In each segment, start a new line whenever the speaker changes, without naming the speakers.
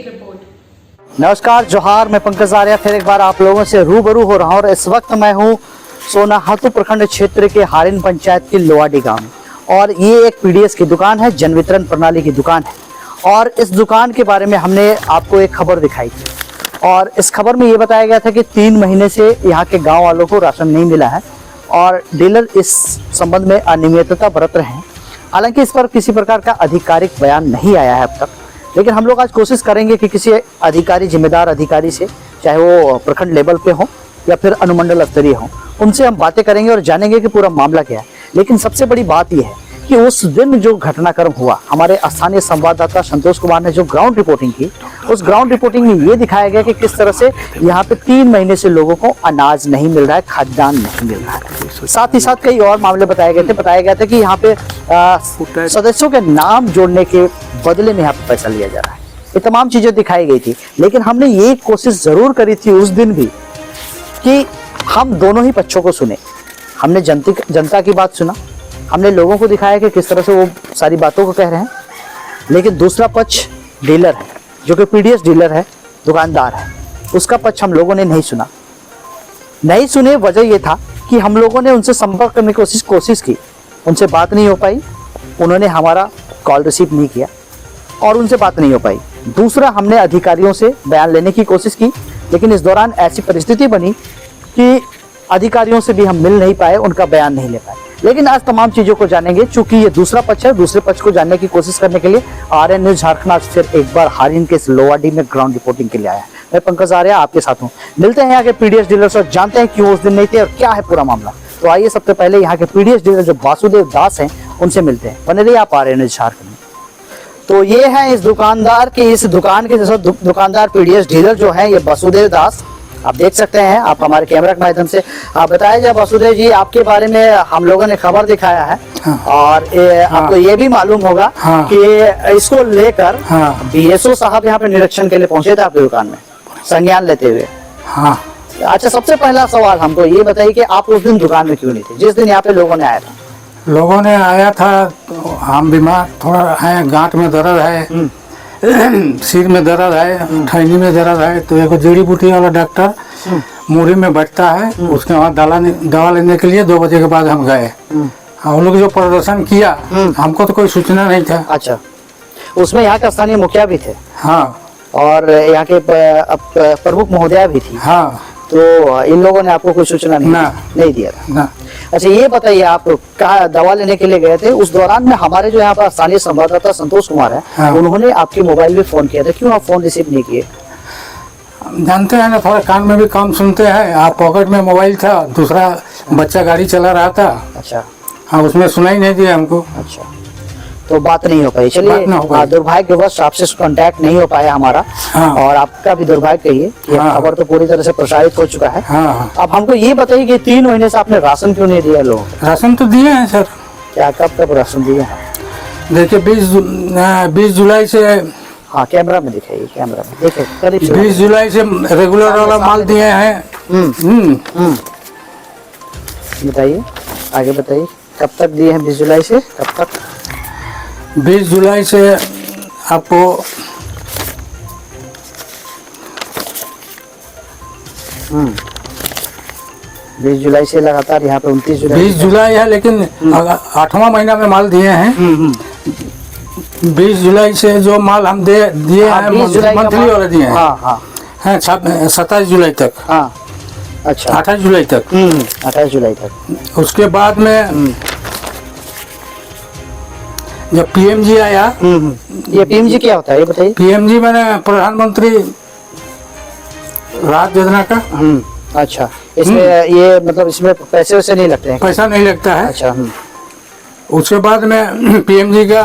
Report.
नमस्कार, जोहार। मैं पंकज आर्या फिर एक बार आप लोगों से रूबरू हो रहा हूँ और इस वक्त मैं हूँ सोनाहातू प्रखंड क्षेत्र के हारिन पंचायत के लोवाडी गांव में और ये एक पीडीएस की दुकान है, जन वितरण प्रणाली की दुकान है। और इस दुकान के बारे में हमने आपको एक खबर दिखाई थी और इस खबर में ये बताया गया था कि 3 महीने से यहाँ के गाँव वालों को राशन नहीं मिला है और डीलर इस संबंध में अनियमितता बरत रहे हैं। हालांकि इस पर किसी प्रकार का आधिकारिक बयान नहीं आया है अब तक, लेकिन हम लोग आज कोशिश करेंगे कि किसी अधिकारी, जिम्मेदार अधिकारी से, चाहे वो प्रखंड लेवल पे हो या फिर अनुमंडल स्तरीय हो, उनसे हम बातें करेंगे और जानेंगे कि पूरा मामला क्या है। लेकिन सबसे बड़ी बात यह है कि उस दिन जो घटनाक्रम हुआ, हमारे स्थानीय संवाददाता संतोष कुमार ने जो ग्राउंड रिपोर्टिंग की, उस ग्राउंड रिपोर्टिंग में ये दिखाया गया कि किस तरह से यहाँ पे 3 महीने से लोगों को अनाज नहीं मिल रहा है, खाद्यान्न नहीं मिल रहा है। साथ ही साथ कई और मामले बताए गए थे। बताया गया था कि यहाँ पे सदस्यों के नाम जोड़ने के बदले में यहाँ पे पैसा लिया जा रहा है। ये तमाम चीजें दिखाई गई थी, लेकिन हमने ये कोशिश जरूर करी थी उस दिन भी कि हम दोनों ही पक्षों को सुने। हमने जनता की बात सुना, हमने लोगों को दिखाया कि किस तरह से वो सारी बातों को कह रहे हैं, लेकिन दूसरा पक्ष डीलर है, जो कि पीडीएस डीलर है, दुकानदार है, उसका पक्ष हम लोगों ने नहीं सुना। नहीं सुने, वजह ये था कि हम लोगों ने उनसे संपर्क करने की कोशिश की, उनसे बात नहीं हो पाई, उन्होंने हमारा कॉल रिसीव नहीं किया और उनसे बात नहीं हो पाई। दूसरा, हमने अधिकारियों से बयान लेने की कोशिश की, लेकिन इस दौरान ऐसी परिस्थिति बनी कि अधिकारियों से भी हम मिल नहीं पाए, उनका बयान नहीं ले पाए। लेकिन आज तमाम चीजों को जानेंगे। चूंकि ये दूसरा पक्ष है, दूसरे पक्ष को जानने की कोशिश करने के लिए आर्यन न्यूज झारखंड आज फिर एक बार हारिन के लोवाडी में ग्राउंड रिपोर्टिंग के लिए आया है। मैं पंकज आर्या आपके साथ हूँ। मिलते हैं यहाँ के पीडीएस डीलर से और जानते हैं क्यों उस दिन नहीं थे और क्या है पूरा मामला। तो आइए सबसे पहले यहाँ के पीडीएस डीलर जो वासुदेव दास हैं उनसे मिलते हैं। बने रहिए आप आर्यन न्यूज झारखंड में। तो ये है इस दुकानदार के, इस दुकान के जैसा दुकानदार पीडीएस डीलर जो है ये वासुदेव दास, आप देख सकते हैं। आप हमारे कैमरा के माध्यम से आप बताया जाए वासुदेव जी, आपके बारे में हम लोगों ने खबर दिखाया है। हाँ। और आपको ये भी मालूम होगा। हाँ। कि इसको लेकर बीएसओ साहब यहाँ पे निरीक्षण के लिए पहुंचे थे आपकी दुकान में संज्ञान लेते हुए। हाँ। अच्छा, सबसे पहला सवाल हमको ये बताइए कि आप उस दिन दुकान में क्यों नहीं थे जिस दिन यहाँ पे लोगों ने आया था?
लोगों ने आया था तो हम बीमार थोड़ा है, गांठ में दर्द है, सिर में दर्द है, ठंडी में दर्द है, तो एक जड़ी बूटी वाला डॉक्टर मुरी में बैठता है, उसके वहाँ दवा लेने के लिए 2 बजे के बाद हम गए। हम लोग जो प्रदर्शन किया, हमको तो कोई सूचना नहीं था।
अच्छा, उसमें यहाँ का स्थानीय मुखिया भी थे? हाँ। और यहाँ के प्रमुख महोदया भी थी? हाँ। तो इन लोगों ने आपको कोई सूचना नहीं दिया था? ना। अच्छा, ये बताइए, आप कहाँ दवा लेने के लिए गए थे? उस दौरान में हमारे जो यहाँ पर स्थानीय संवाददाता संतोष कुमार है, हाँ। उन्होंने आपके मोबाइल में फोन किया था, क्यों आप फोन रिसीव नहीं किए?
जानते हैं ना, थोड़ा कान में भी कम सुनते हैं। आप पॉकेट में मोबाइल था, दूसरा बच्चा गाड़ी चला रहा था। अच्छा। हाँ, उसमें सुनाई नहीं दिया हमको। अच्छा, तो बात नहीं हो पाई। चलिए, दुर्भाग्यवश आपसे कांटेक्ट नहीं हो पाया हमारा। हाँ। और आपका भी दुर्भाग्य कहिए कि खबर तो पूरी तरह से प्रसारित हो चुका है। हाँ। अब हमको ये बताइए कि 3 महीने से आपने राशन क्यों नहीं दिया? लोग राशन तो दिए हैं सर।
क्या, कब राशन दिए हैं?
देखिए 20 जुलाई से।
हाँ, कैमरा में दिखाइए, कैमरा में देखिए करीब
20 जुलाई से रेगुलर वाला माल दिए हैं।
बताइए, आगे बताइए, कब तक दिए हैं? 20 जुलाई से कब तक?
20 जुलाई से आपको
20 जुलाई से लगातार यहाँ पे 29 जुलाई।
20 जुलाई है, लेकिन 8वां महीना में माल दिए हैं। 20 जुलाई से जो माल हम दिए हैं, मंथली वाले दिए हैं। हाँ। 27 जुलाई तक। हाँ। अच्छा, 28 जुलाई तक।
28 जुलाई तक।
उसके बाद में जब पीएमजी आया।
ये पीएमजी क्या होता है, ये बताइए?
पीएमजी मैंने प्रधानमंत्री राहत योजना का।
अच्छा, इसमें ये मतलब इसमें पैसे वैसे नहीं लगते हैं?
पैसा नहीं लगता है।
अच्छा।
उसके बाद में पीएमजी का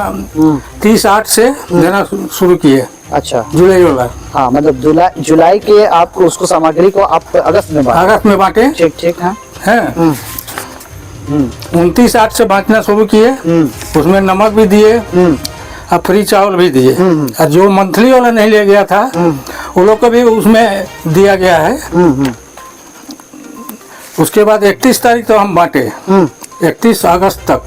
30/8 से देना शुरू किए।
अच्छा,
जुलाई वाला।
हाँ, मतलब जुलाई के आप उसको सामग्री को आप अगस्त में
बांटे।
ठीक है।
29/8 से बांटना शुरू किए। उसमें नमक भी दिए और फ्री चावल भी दिए। और जो मंथली वाला नहीं ले गया था वो लोग को भी उसमें दिया गया है। उसके बाद 31 तारीख तो हम बांटे, 31 अगस्त तक।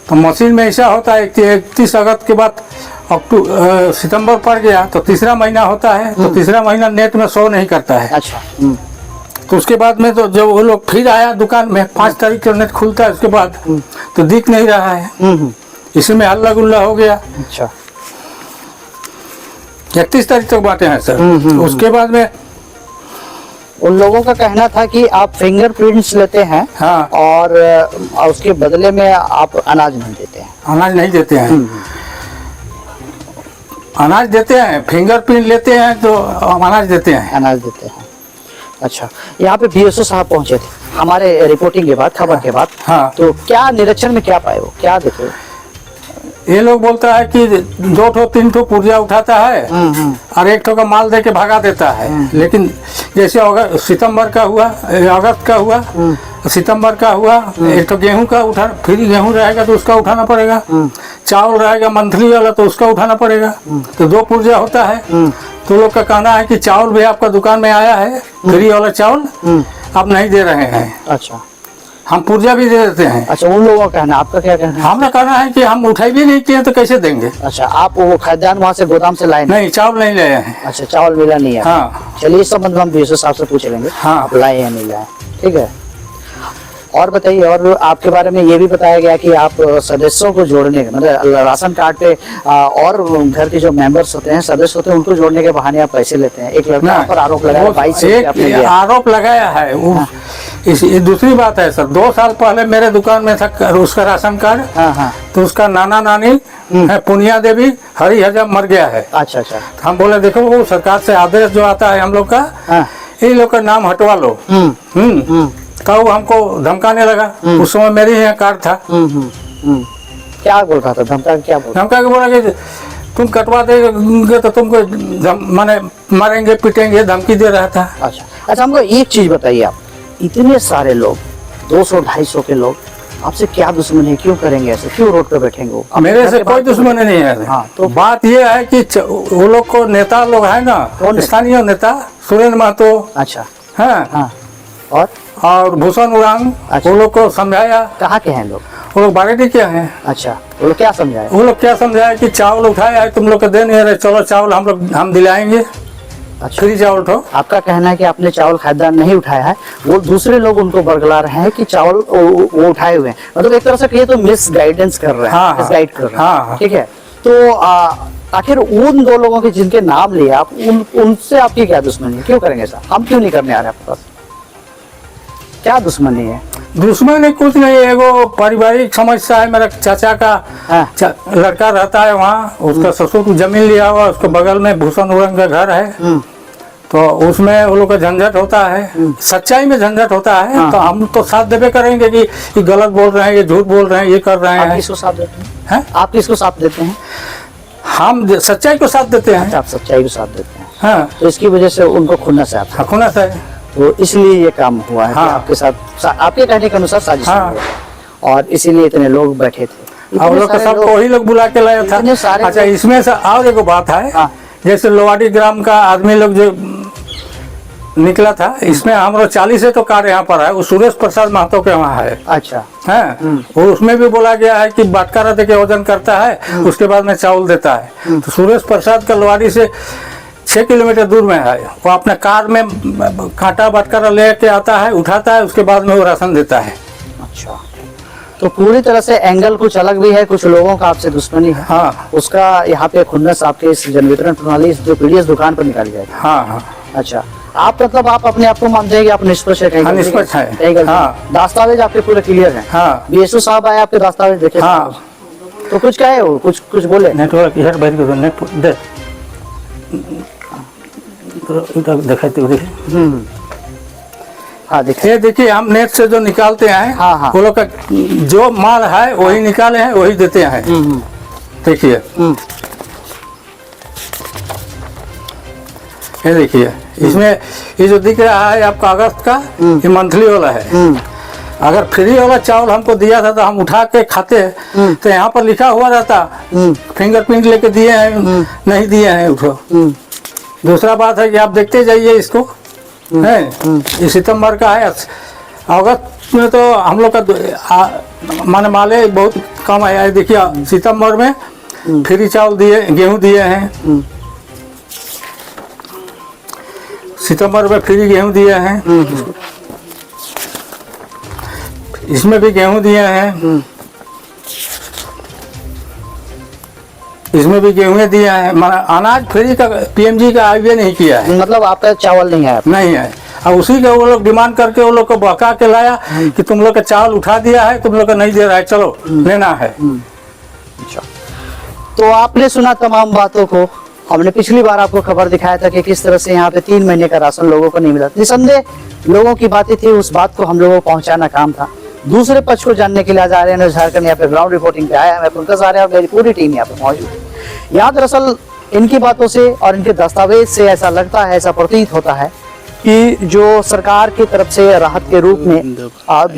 तो मशीन में ऐसा होता है कि 31 अगस्त के बाद सितंबर पड़ गया तो तीसरा महीना होता है, तो तीसरा महीना नेट में शो नहीं करता है।
अच्छा।
तो उसके बाद में तो जब वो लोग फिर आया दुकान में 5 तारीख को नेट खुलता है, उसके बाद तो दिख नहीं रहा है। इसी में हल्ला गुल्ला हो गया।
अच्छा।
31 तारीख तक बातें हैं सर। उसके बाद में
उन लोगों का कहना था कि आप फिंगरप्रिंट्स लेते हैं,
हाँ,
और उसके बदले में आप अनाज नहीं देते हैं।
अनाज नहीं देते हैं। अनाज देते हैं, फिंगरप्रिंट लेते हैं तो अनाज देते हैं।
अनाज देते हैं। अच्छा, यहाँ पे बीएसओ साहब पहुंचे थे हमारे रिपोर्टिंग के बाद, खबर के बाद।
हाँ।
तो क्या निरीक्षण में क्या पाए, वो क्या देखे?
ये लोग बोलता है कि 2 ठो 3 ठो पुर्जा उठाता है और 1 ठो का माल दे के भगा देता है। लेकिन जैसे सितंबर का हुआ, अगस्त का हुआ, सितंबर का हुआ, 1 ठो गेहूं का उठा, फिर गेहूं रहेगा तो उसका उठाना पड़ेगा। चावल रहेगा मंथली वाला तो उसका उठाना पड़ेगा। तो 2 पुर्जा होता है। तो लोग का कहना है कि चावल भी आपका दुकान में आया है, फ्री वाला चावल आप नहीं दे रहे हैं।
अच्छा,
हम पुर्जा भी दे देते हैं।
अच्छा, उन लोगों का कहना, आपका क्या कहना है?
हमारा कहना है कि हम उठाई भी नहीं किए तो कैसे देंगे।
अच्छा, आप वो खाद्यान्न वहाँ से गोदाम से लाए?
नहीं, चावल नहीं लाए हैं।
अच्छा, चावल मिला नहीं है।
हाँ।
चलिए, इस संबंध में हम बीएसओ साहब से पूछ लेंगे।
हाँ।
आप लाए या नहीं लाए, ठीक है। और बताइए, और आपके बारे में ये भी बताया गया कि आप सदस्यों को जोड़ने के, मतलब राशन कार्ड पे और घर के जो मेंबर्स होते हैं, सदस्य होते हैं, उनको जोड़ने के बहाने आप पैसे लेते हैं। एक लड़का पर आरोप लगाया, 22 आपने लिया।
आरोप लगाया है वो। ये दूसरी बात है सर, 2 साल पहले मेरे दुकान में था उसका राशन कार्ड।
हाँ।
तो उसका नाना नानी है पुनिया देवी हरी हजम मर गया है।
अच्छा। अच्छा।
तो हम बोले देखो वो सरकार से आदेश जो आता है हम लोग का, इन लोग का नाम हटवा लो। कहो हमको धमकाने लगा। उस समय मेरे यहाँ कार्ड था।
क्या बोल रहा था? धमका क्या बोल?
धमका के बोला कि तुम कटवा देंगे तो तुमको माने मारेंगे पीटेंगे, धमकी दे रहा था।
अच्छा, हमको एक चीज बताइए, आप इतने सारे लोग, 200-250 के लोग, आपसे क्या दुश्मनी है? क्यों करेंगे ऐसे? क्यों रोड पे बैठेंगे वो?
मेरे से कोई दुश्मनी नहीं है।
हाँ, तो
बात ये है कि वो लोग को नेता लोग है ना, स्थानीय नेता सुरेंद्र महतो।
अच्छा।
हाँ।
और
भूषण उड़ांग।
अच्छा।
वो लोग को समझाया।
कहाँ के हैं लोग?
वो लोग बारेडी के हैं।
अच्छा, वो लोग क्या समझाया?
वो लोग क्या समझाया कि चावल उठाया है तुम लोग को दे नहीं रहे, चलो चावल हम दिलाएंगे।
अच्छा,
फ्री चावल ठो।
आपका कहना है कि आपने चावल खाद्यान्न नहीं उठाया है, वो दूसरे लोग उनको बरगला रहे हैं कि चावल वो उठाए हुए हैं। मतलब एक तरह से कहिए तो मिस गाइडेंस कर रहे हैं।
हाँ,
मिसगाइड कर रहे हैं।
हाँ।
ठीक है। तो आखिर उन 2 लोगों के जिनके नाम लिए आप, उनसे आपकी क्या दुश्मनी है? क्यों करेंगे सर? हम क्यों नहीं करने आ रहे आपके पास? क्या दुश्मनी है?
दुश्मनी कुछ नहीं है, एगो पारिवारिक समस्या है। मेरा चाचा का लड़का रहता है वहाँ, उसका ससुर जमीन लिया हुआ, उसके बगल में भूषण उड़ंग का घर है। तो उसमें वो लोग का झंझट होता है, सच्चाई में झंझट होता है। तो हम तो साथ देवे करेंगे कि ये गलत बोल रहे हैं, ये झूठ बोल रहे हैं, ये कर रहे हैं।
आप किसको साथ देते हैं? आप किसको साथ देते हैं?
हम सच्चाई को साथ देते हैं।
आप सच्चाई को साथ देते हैं।
हाँ।
तो इसकी वजह से उनको खुन्नस है आपसे।
खुन्नस है।
तो इसलिए ये काम हुआ है।
हाँ।
कि आपके साथ, आपके कहने के अनुसार साजिश हुई है। और इसीलिए इतने लोग बैठे थे।
और लोग सबको वही लोग बुला के लाया था। अच्छा, इसमें से और एक बात है। जैसे लोवाडी ग्राम का आदमी लोग जो निकला था, इसमें हमारा 40 तो कार्ड यहाँ पर है, वो सुरेश प्रसाद महतो के वहाँ है।
अच्छा।
है। और उसमें भी बोला गया है कि बाटकारा दे के वजन करता है, उसके बाद में चावल देता है। तो सुरेश प्रसाद का लोवाडी से 6 किलोमीटर दूर में है। वो अपने कार में कांटा बाटकारा लेके आता है, उठाता है, उसके बाद में वो राशन देता है।
अच्छा, तो पूरी तरह से एंगल कुछ अलग भी है, कुछ लोगों का आपसे दुश्मनी है।
हाँ।
उसका यहाँ पे खुन्नस आपके इस जन वितरण प्रणाली जो पीडीएस दुकान पर निकाली जाएगी।
हाँ।
अच्छा, आप मतलब आप अपने आप को मानते हैं कि आप निष्पक्ष है?
हाँ, निष्पक्ष है।
हाँ। दस्तावेज आपके पूरे क्लियर है?
हाँ।
बीएसओ साहब आए, आपके दस्तावेज देखे?
हाँ।
तो कुछ कहे वो, कुछ बोले?
नेटवर्क इधर बैठ के नेट दे दिखाते हुए।
हाँ,
ये देखिए हम नेट से जो निकालते हैं,
हाँ।
वो लोग का जो माल है वही निकाले हैं, वही देते हैं। देखिए, ये देखिए, इसमें ये जो दिख रहा है आपका अगस्त का, ये मंथली वाला है। अगर फ्री वाला चावल हमको दिया था तो हम उठा के खाते, तो यहाँ पर लिखा हुआ रहता, फिंगरप्रिंट लेके दिए हैं, नहीं दिए हैं उठो। दूसरा बात है कि आप देखते जाइए इसको, है ये सितंबर का है। अगस्त में तो हम लोग का माने माले बहुत कम आया है। देखिए सितंबर में फ्री चावल दिए, गेहूं दिए हैं। सितंबर में फ्री गेहूं दिए हैं। इसमें भी गेहूं दिए हैं। इसमें भी गेहूं दिए हैं। अनाज फ्री का पीएमजी का आईवीए नहीं किया है,
मतलब आपका चावल नहीं है?
नहीं है। अब उसी के वो लोग डिमांड करके वो लोग को बहका के लाया कि तुम लोग का चावल उठा दिया है, तुम लोग का नहीं दे रहा है, चलो लेना है।
अच्छा, तो आपने सुना तमाम बातों को। हमने पिछली बार आपको खबर दिखाया था कि किस तरह से यहाँ पे 3 महीने का राशन लोगों को नहीं मिला। निसंदेह लोगों की बातें थी, उस बात को हम लोगों को पहुंचाना काम था। दूसरे पक्ष को जानने के लिए आज आर्यन झारखंड यहाँ पे ग्राउंड रिपोर्टिंग पे आया है। मैं पंकज आर्य और मेरी पूरी टीम यहाँ पे मौजूद है। यहाँ दरअसल इनकी बातों से और इनके दस्तावेज से ऐसा लगता है, ऐसा प्रतीत होता है कि जो सरकार की तरफ से राहत के रूप में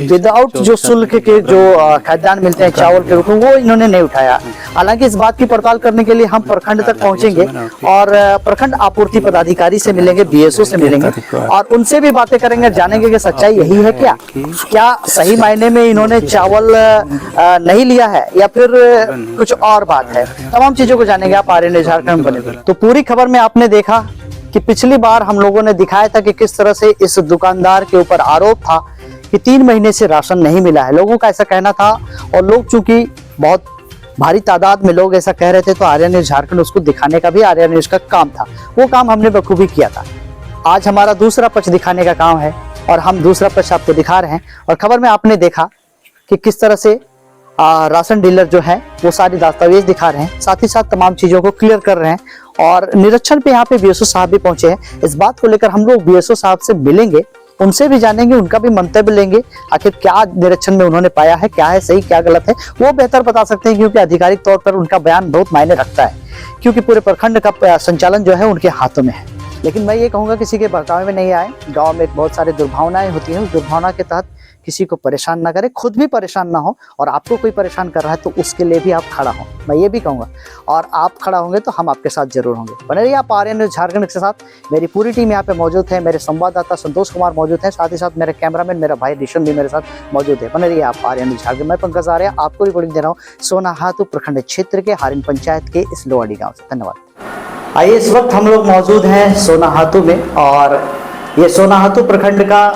विदाउट जो शुल्क के जो खाद्यान्न मिलते हैं चावल के रूप में, वो इन्होंने नहीं उठाया। हालांकि इस बात की पड़ताल करने के लिए हम प्रखंड तक पहुंचेंगे और प्रखंड आपूर्ति पदाधिकारी से मिलेंगे, बीएसओ से मिलेंगे और उनसे भी बातें करेंगे, जानेंगे कि सच्चाई यही है क्या सही मायने में इन्होंने चावल नहीं लिया है या फिर कुछ और बात है। तमाम चीजों को जानेंगे। आप आर्यन झारखंड बने। तो पूरी खबर में आपने देखा कि पिछली बार हम लोगों ने दिखाया था कि किस तरह से इस दुकानदार के ऊपर आरोप था कि 3 महीने से राशन नहीं मिला है। लोगों का ऐसा कहना था और लोग चूंकि बहुत भारी तादाद में लोग ऐसा कह रहे थे, तो आर्यन न्यूज़ झारखंड उसको दिखाने का भी आर्यन न्यूज़ का काम था। वो काम हमने बखूबी किया था। आज हमारा दूसरा पक्ष दिखाने का काम है और हम दूसरा पक्ष आपको दिखा रहे हैं। और खबर में आपने देखा कि किस तरह से राशन डीलर जो है वो सारी दस्तावेज दिखा रहे हैं, साथ ही साथ तमाम चीजों को क्लियर कर रहे हैं। और निरीक्षण पे यहाँ पे बीएसओ साहब भी पहुंचे हैं। इस बात को लेकर हम लोग बीएसओ साहब से मिलेंगे, उनसे भी जानेंगे, उनका भी मंतव्य लेंगे। आखिर क्या निरीक्षण में उन्होंने पाया है, क्या है सही क्या गलत है, वो बेहतर बता सकते हैं, क्योंकि आधिकारिक तौर पर उनका बयान बहुत मायने रखता है, क्योंकि पूरे प्रखंड का संचालन जो है उनके हाथों में है। लेकिन मैं ये कहूँगा किसी के बहकावे में नहीं आए। गाँव में बहुत सारी दुर्भावनाएं होती हैं, उस दुर्भावना के तहत किसी को परेशान ना करें, खुद भी परेशान ना हो, और आपको कोई परेशान कर रहा है तो उसके लिए भी आप खड़ा हो, मैं ये भी कहूँगा। और आप खड़ा होंगे तो हम आपके साथ जरूर होंगे। बने रहिए आप आर्यन न्यूज़ झारखंड के साथ। मेरी पूरी टीम यहाँ पे मौजूद है, मेरे संवाददाता संतोष कुमार मौजूद है, साथ ही साथ मेरे कैमरामैन मेरा भाई रिशन भी मेरे साथ मौजूद है। बने रहिए आप आर्यन न्यूज़ झारखंड। मैं पंकज आर्य आपको रिपोर्टिंग दे रहा हूँ सोनाहातू प्रखंड क्षेत्र के हारिन पंचायत के इस लोवाडी गाँव से। धन्यवाद। आइए, इस वक्त हम लोग मौजूद हैं सोनाहातू में और ये सोनाहातू प्रखंड का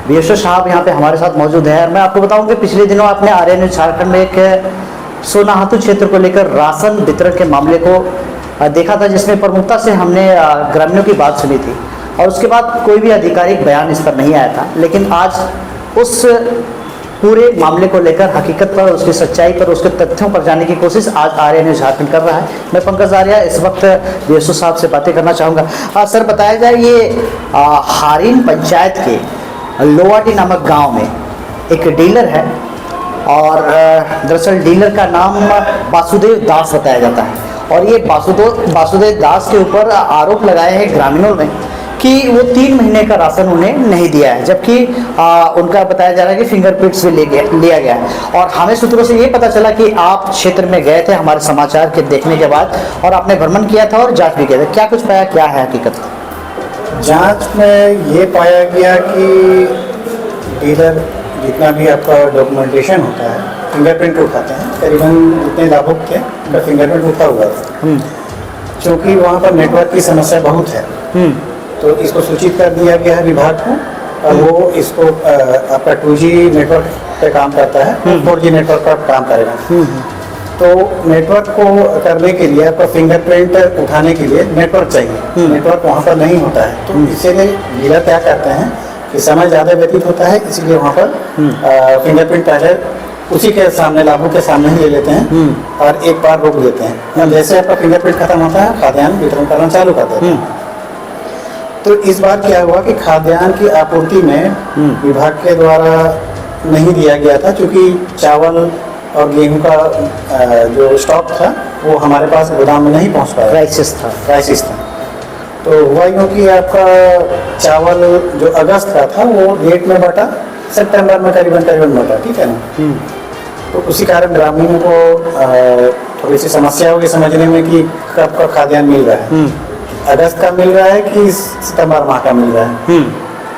बीएसओ साहब यहाँ पे हमारे साथ मौजूद है। और मैं आपको बताऊं कि पिछले दिनों आपने आर्यन न्यूज़ झारखंड में एक सोनाहातू क्षेत्र को लेकर राशन वितरण के मामले को देखा था, जिसमें प्रमुखता से हमने ग्रामीणों की बात सुनी थी और उसके बाद कोई भी आधिकारिक बयान इस पर नहीं आया था। लेकिन आज उस पूरे मामले को लेकर हकीकत पर, उसकी सच्चाई पर, उसके तथ्यों पर जाने की कोशिश आज आर्यन न्यूज़ झारखंड कर रहा है। मैं पंकज आर्य इस वक्त बीएसओ साहब से बातें करना चाहूँगा। सर, बताया जाए, ये हारिन पंचायत के लोवाडी नामक गांव में एक डीलर है और दरअसल डीलर का नाम वासुदेव दास बताया जाता है। और ये वासुदेव दास के ऊपर आरोप लगाए हैं ग्रामीणों ने कि वो 3 महीने का राशन उन्हें नहीं दिया है, जबकि उनका बताया जा रहा है कि फिंगरप्रिंट्स भी लिया गया है। और हमें सूत्रों से ये पता चला कि आप क्षेत्र में गए थे हमारे समाचार के देखने के बाद और आपने भ्रमण किया था और जाँच भी किया था। क्या कुछ पाया, क्या है हकीकत?
जांच में ये पाया गया कि डीलर जितना भी आपका डॉक्यूमेंटेशन होता है, फिंगरप्रिंट उठाते हैं, करीबन जितने लाभुक थे उनका फिंगरप्रिंट उठा हुआ था। क्योंकि वहाँ पर नेटवर्क की समस्या बहुत है, तो इसको सूचित कर दिया गया है विभाग को और वो इसको आपका 2G नेटवर्क पे काम करता है, 4G नेटवर्क पर काम करेगा। तो नेटवर्क को करने के लिए आपका फिंगरप्रिंट उठाने के लिए नेटवर्क चाहिए, नेटवर्क वहाँ पर नहीं होता है। तो इसीलिए डीलर क्या करते हैं कि समय ज़्यादा व्यतीत होता है, इसीलिए वहाँ पर फिंगरप्रिंट पहले उसी के सामने, लाभों के सामने ही ले लेते हैं और एक बार रोक देते हैं। जैसे आपका फिंगरप्रिंट खत्म होता है, खाद्यान्न वितरण करना चालू कर देते हैं। तो इस बार क्या हुआ कि खाद्यान्न की आपूर्ति में विभाग के द्वारा नहीं दिया गया था, क्योंकि चावल और गेहूं का जो स्टॉक था वो हमारे पास गोदाम में नहीं पहुंच पाया, क्राइसिस था। तो हुआ यूँ कि आपका चावल जो अगस्त का था वो डेट में बटा, सितंबर में करीबन बटा, ठीक है ना। तो उसी कारण ग्रामीणों को थोड़ी सी समस्या होगी समझने में कि कब का खाद्यान्न मिल रहा है, अगस्त का मिल रहा है कि सितंबर माह का मिल रहा है।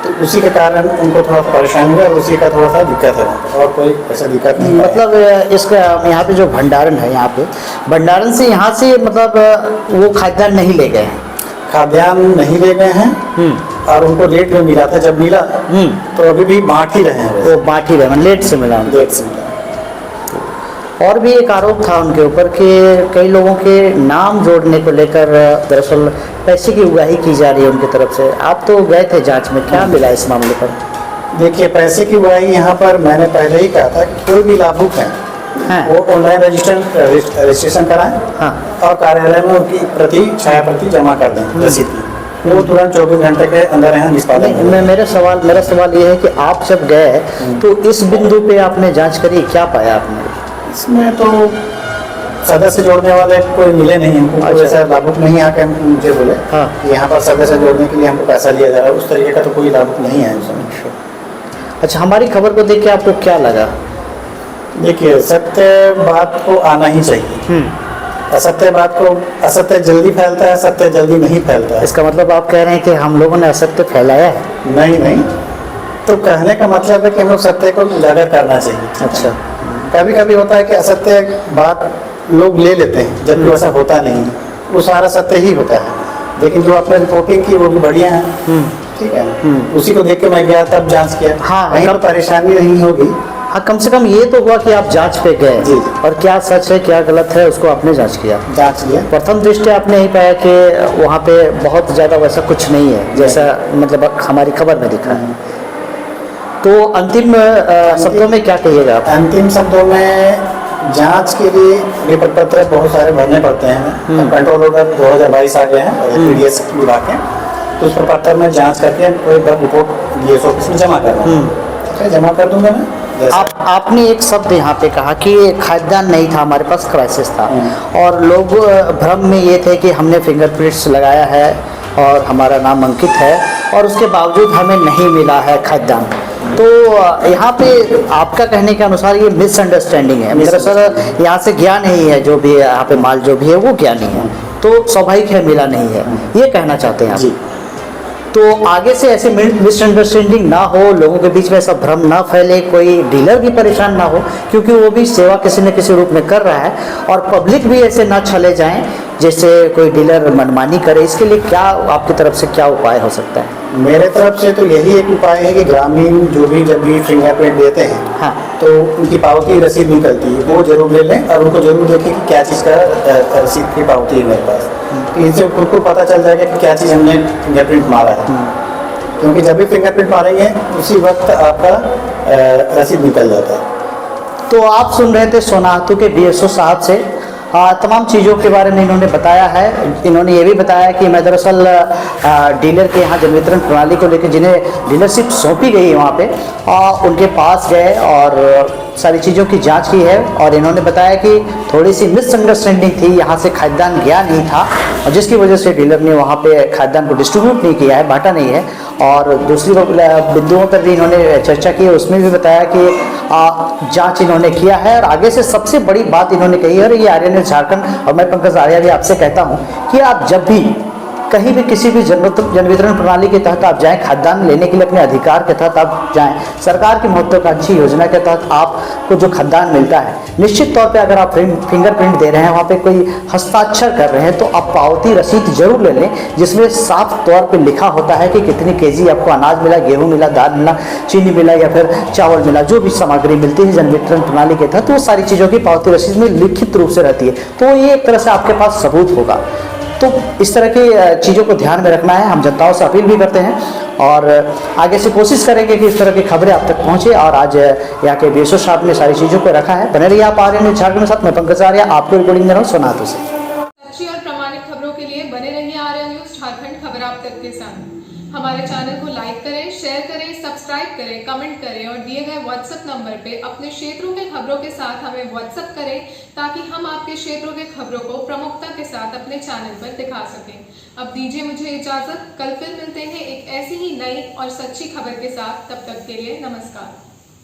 तो उसी के कारण उनको थोड़ा परेशानी हुआ और उसी का थोड़ा सा दिक्कत है वहाँ पे, और कोई ऐसा दिक्कत नहीं है।
मतलब इसका यहाँ पे जो भंडारण है, यहाँ पे भंडारण से यहाँ से मतलब वो खाद्यान्न नहीं ले गए हैं?
खाद्यान्न नहीं ले गए हैं और उनको लेट में मिला था, जब मिला तो अभी भी बांट ही रहे हैं
वो बांट ही रहे, लेट से मिला उनको।
लेट से मिला।
और भी एक आरोप था उनके ऊपर कि कई लोगों के नाम जोड़ने को लेकर दरअसल पैसे की उगाही की जा रही है उनकी तरफ से। आप तो गए थे जांच में, क्या मिला इस मामले पर?
देखिए, पैसे की उगाही यहाँ पर मैंने पहले ही कहा था कि कोई भी लाभुक है
हाँ।
वो ऑनलाइन रजिस्ट्रेशन कराएं
हाँ।
और कार्यालय में उनकी छाया प्रति जमा कर दें रसीद की, वो तुरंत 24 घंटे के अंदर यहाँ निष्पादन
नहीं, मेरा सवाल ये है कि आप जब गए तो इस बिंदु पे आपने जांच करी, क्या पाया आपने?
इसमें तो सदस्य जोड़ने वाले कोई मिले नहीं हमको, कोई
अच्छा।
ऐसा लाभुक नहीं आके मुझे बोले
हाँ।
कि यहाँ पर सदस्य जोड़ने के लिए हमको पैसा लिया जा रहा है, उस तरीके का तो कोई लाभुक नहीं है इसमें।
अच्छा, हमारी खबर को देख के आपको क्या लगा?
देखिए, सत्य बात को आना ही चाहिए। असत्य जल्दी फैलता है, सत्य जल्दी नहीं फैलता है।
इसका मतलब आप कह रहे हैं कि हम लोगों ने असत्य फैलाया है?
नहीं, तो कहने का मतलब है कि हम लोग सत्य को उजागर करना चाहिए।
अच्छा।
कभी कभी होता है कि असत्य बात लोग ले लेते हैं, जबकि ऐसा होता नहीं है, वो सारा सत्य ही होता है। लेकिन जो आपने रिपोर्टिंग की वो भी बढ़िया है, ठीक है। उसी को देख के मैं गया, तब जांच किया।
हाँ,
कहीं पर परेशानी नहीं होगी।
हाँ, कम से कम ये तो हुआ कि आप जांच पे गए
जी।
और क्या सच है क्या गलत है उसको आपने जांच किया।
जांच लिया।
प्रथम दृष्टया आपने ही पाया कि वहाँ पे बहुत ज़्यादा वैसा कुछ नहीं है जैसा मतलब हमारी खबर में दिखा है। तो अंतिम शब्दों में क्या कहिएगा आप?
अंतिम शब्दों में जांच के लिए रिपोर्ट पत्र बहुत सारे भरने पड़ते हैं। कंट्रोल ऑर्डर 2022 आ गए हैं पीडीएस विभाग के, तो उस पत्र में जांच करके कोई रिपोर्ट डीएस ऑफिस में जमा करना है। जमा कर दूंगा मैं।
आपने एक शब्द यहाँ पे कहा कि खाद्यान्न नहीं था हमारे पास, क्राइसिस था, और लोग भ्रम में ये थे कि हमने फिंगरप्रिंट्स लगाया है और हमारा नाम अंकित है और उसके बावजूद हमें नहीं मिला है खाद्यान्न। तो यहाँ पे आपका कहने के अनुसार ये मिसअंडरस्टैंडिंग है, दरअसल यहाँ से गया नहीं है, जो भी यहाँ पे माल जो भी है वो गया नहीं है, तो स्वाभाविक है मिला नहीं है, ये कहना चाहते हैं आप? तो आगे से ऐसे मिसअंडरस्टैंडिंग ना हो, लोगों के बीच में ऐसा भ्रम ना फैले, कोई डीलर भी परेशान ना हो, क्योंकि वो भी सेवा किसी न किसी रूप में कर रहा है, और पब्लिक भी ऐसे ना चले जाएं जैसे कोई डीलर मनमानी करे। इसके लिए क्या आपकी तरफ से क्या उपाय हो सकता है?
मेरे तरफ से तो यही एक उपाय है कि ग्रामीण जो भी जब भी फिंगरप्रिंट देते हैं, हाँ, तो उनकी पावती रसीद निकलती है, वो जरूर ले लें और उनको जरूर देखें कि क्या चीज़ का रसीद की पावती है मेरे पास। तो इनसे खुद को पता चल जाएगा कि क्या चीज़ हमने फिंगरप्रिंट मारा है, क्योंकि जब भी फिंगरप्रिंट मारेंगे उसी वक्त आपका रसीद निकल जाता है।
तो आप सुन रहे थे सोनाहातू के डीएसओ साहब से तमाम चीज़ों के बारे में इन्होंने बताया है। इन्होंने ये भी बताया कि मैं दरअसल डीलर के यहाँ जन वितरण प्रणाली को लेकर जिन्हें डीलरशिप सौंपी गई है वहाँ पे उनके पास गए और सारी चीज़ों की जांच की है, और इन्होंने बताया कि थोड़ी सी मिसअंडरस्टैंडिंग थी, यहाँ से खाद्यान्न गया नहीं था और जिसकी वजह से डीलर ने वहाँ पे खाद्यान्न को डिस्ट्रीब्यूट नहीं किया है, बांटा नहीं है। और दूसरी बिंदुओं पर भी इन्होंने चर्चा की, उसमें भी बताया कि जांच इन्होंने किया है। और आगे से सबसे बड़ी बात इन्होंने कही है, और ये आर्यन झारखंड और मैं पंकज आर्या भी आपसे कहता हूँ कि आप जब भी कहीं भी किसी भी जन वितरण प्रणाली के तहत आप जाएं, खाद्यान्न लेने के लिए अपने अधिकार के तहत आप जाएं, सरकार की महत्वाकांक्षी योजना के तहत आपको जो खाद्यान्न मिलता है, निश्चित तौर पे अगर आप फिंगरप्रिंट दे रहे हैं, वहाँ पे कोई हस्ताक्षर कर रहे हैं, तो आप पावती रसीद जरूर ले लें जिसमें साफ तौर पे लिखा होता है कि कितनी केजी आपको अनाज मिला, गेहूँ मिला, दाल मिला, चीनी मिला या फिर चावल मिला, जो भी सामग्री मिलती है जन वितरण प्रणाली के तहत, वो सारी चीज़ों की पावती रसीद में लिखित रूप से रहती है। तो ये एक तरह से आपके पास सबूत होगा। तो इस तरह की चीज़ों को ध्यान में रखना है, हम जनताओं से अपील भी करते हैं और आगे से कोशिश करेंगे कि इस तरह की खबरें आप तक पहुंचे। और आज यहाँ के डीएसओ साहब ने सारी चीज़ों को रखा है। बने रहिए आप आर्यन झारखंड के साथ, मैं पंकज आर्या आपको रिकॉर्डिंग दे रहा हूँ सोनाहातू से।
अच्छी और प्रामाणिक खबरों के लिए बने रहिए आर्या न्यूज़ झारखंड खबर आप तक के साथ। हमारे चैनल को लाइक करें, शेयर करें, सब्सक्राइब करें, कमेंट करें और दिए गए व्हाट्सएप नंबर पे अपने क्षेत्रों के खबरों के साथ हमें व्हाट्सएप करें ताकि हम आपके क्षेत्रों के खबरों को प्रमुखता के साथ अपने चैनल पर दिखा सकें। अब दीजिए मुझे इजाजत, कल फिर मिलते हैं एक ऐसी ही नई और सच्ची खबर के साथ। तब तक के लिए नमस्कार।